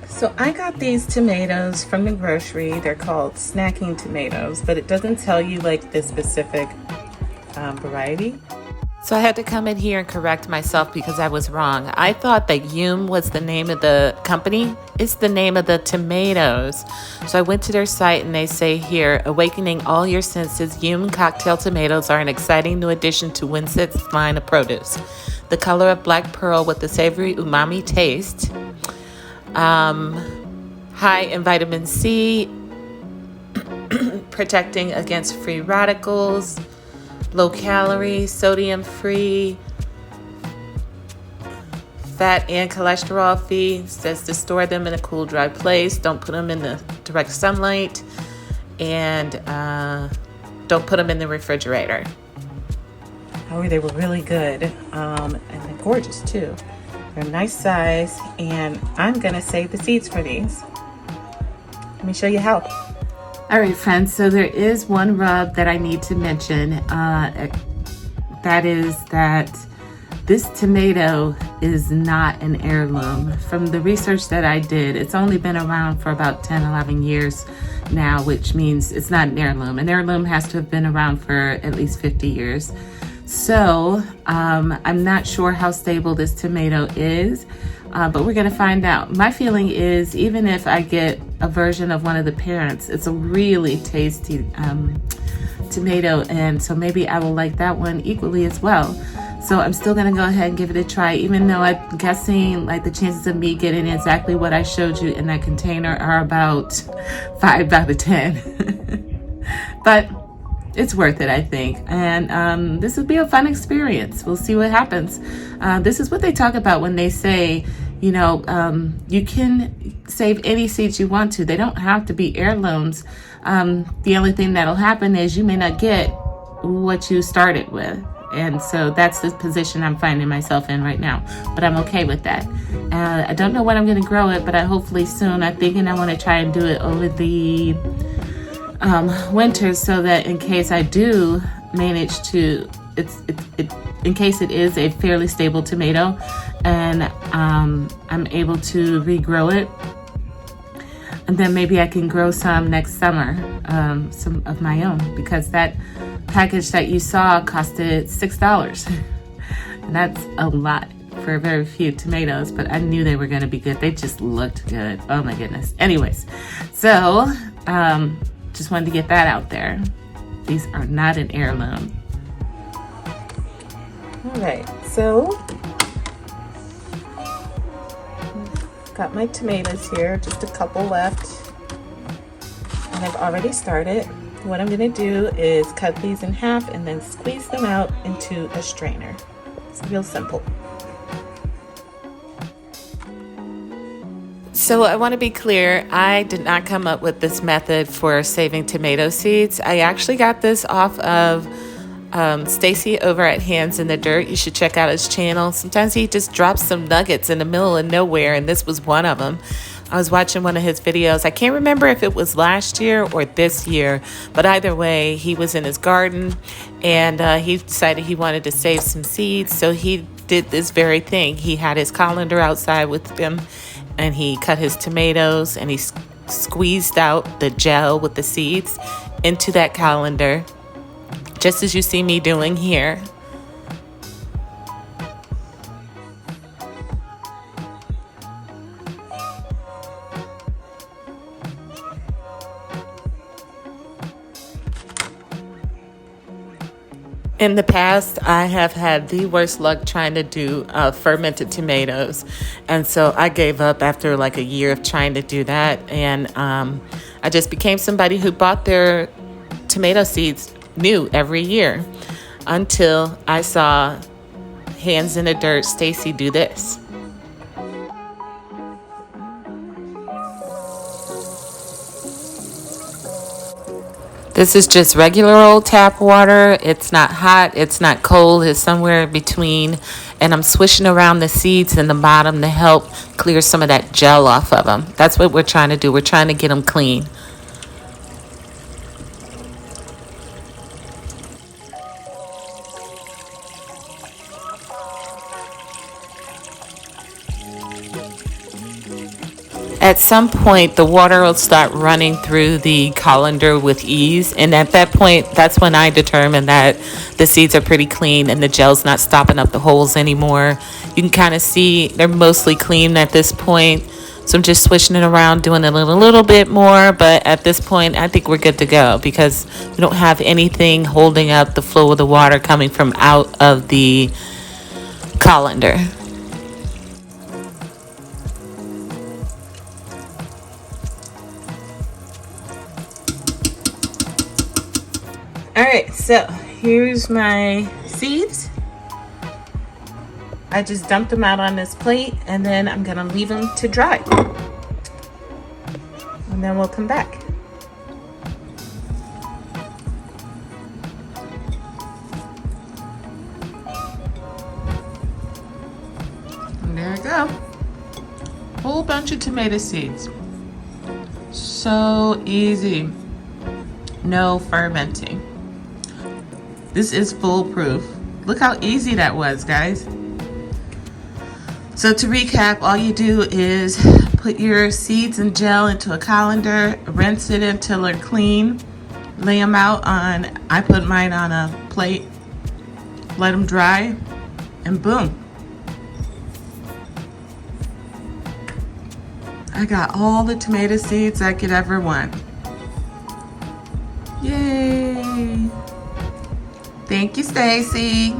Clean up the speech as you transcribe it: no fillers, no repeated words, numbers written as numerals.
So I got these tomatoes from the grocery. They're called snacking tomatoes, but it doesn't tell you like the specific variety. So I had to come in here and correct myself because I was wrong. I thought that Yum was the name of the company. It's the name of the tomatoes. So I went to their site and they say here, awakening all your senses, Yum cocktail tomatoes are an exciting new addition to Winsett's line of produce. The color of black pearl with the savory umami taste. High in vitamin C, protecting against free radicals, low calorie, sodium free, fat and cholesterol free. Says to store them in a cool, dry place. Don't put them in the direct sunlight, and don't put them in the refrigerator. Oh, they were really good, and they're gorgeous too. They're a nice size, and I'm gonna save the seeds for these. Let me show you how. All right, friends, so there is one rub that I need to mention. That is that this tomato is not an heirloom. From the research that I did, it's only been around for about 10, 11 years now, which means it's not an heirloom. An heirloom has to have been around for at least 50 years. So I'm not sure how stable this tomato is, but we're gonna find out. My feeling is even if I get a version of one of the parents, it's a really tasty tomato, and so maybe I will like that one equally as well. So I'm still gonna go ahead and give it a try, even though I'm guessing like the chances of me getting exactly what I showed you in that container are about 5 out of 10. But it's worth it, I think. And this will be a fun experience. We'll see what happens. This is what they talk about when they say, you know, you can save any seeds you want to. They don't have to be heirlooms. The only thing that'll happen is you may not get what you started with. And so that's the position I'm finding myself in right now. But I'm okay with that. I don't know when I'm going to grow it, but hopefully soon. I'm thinking I want to try and do it over the winter, so that in case I do manage to, in case it is a fairly stable tomato and I'm able to regrow it, and then maybe I can grow some next summer, some of my own, because that package that you saw costed $6. And that's a lot for very few tomatoes, but I knew they were going to be good. They just looked good. Oh my goodness. Anyways, so just wanted to get that out there. These are not an heirloom. All right, so got my tomatoes here, just a couple left, and I've already started. What I'm gonna do is cut these in half and then squeeze them out into a strainer. It's real simple. So I want to be clear, I did not come up with this method for saving tomato seeds. I actually got this off of Stacy over at Hands in the Dirt. You should check out his channel. Sometimes he just drops some nuggets in the middle of nowhere, and this was one of them. I was watching one of his videos. I can't remember if it was last year or this year, but either way, he was in his garden, and he decided he wanted to save some seeds, so he did this very thing. He had his colander outside with him, and he cut his tomatoes, and he squeezed out the gel with the seeds into that colander, just as you see me doing here. In the past, I have had the worst luck trying to do fermented tomatoes. And so I gave up after like a year of trying to do that. And I just became somebody who bought their tomato seeds new every year until I saw Hands in the Dirt Stacy do this. This is just regular old tap water. It's not hot, it's not cold, it's somewhere in between. And I'm swishing around the seeds in the bottom to help clear some of that gel off of them. That's what we're trying to do. We're trying to get them clean. At some point, the water will start running through the colander with ease. And at that point, that's when I determine that the seeds are pretty clean and the gel's not stopping up the holes anymore. You can kind of see they're mostly clean at this point. So I'm just swishing it around, doing it a little bit more. But at this point, I think we're good to go because we don't have anything holding up the flow of the water coming from out of the colander. All right, so here's my seeds. I just dumped them out on this plate and then I'm gonna leave them to dry. And then we'll come back. And there we go. Whole bunch of tomato seeds. So easy. No fermenting. This is foolproof. Look how easy that was, guys. So to recap, all you do is put your seeds and gel into a colander, rinse it until they're clean, lay them out on, I put mine on a plate, let them dry, and boom. I got all the tomato seeds I could ever want. Yay! Thank you, Stacy.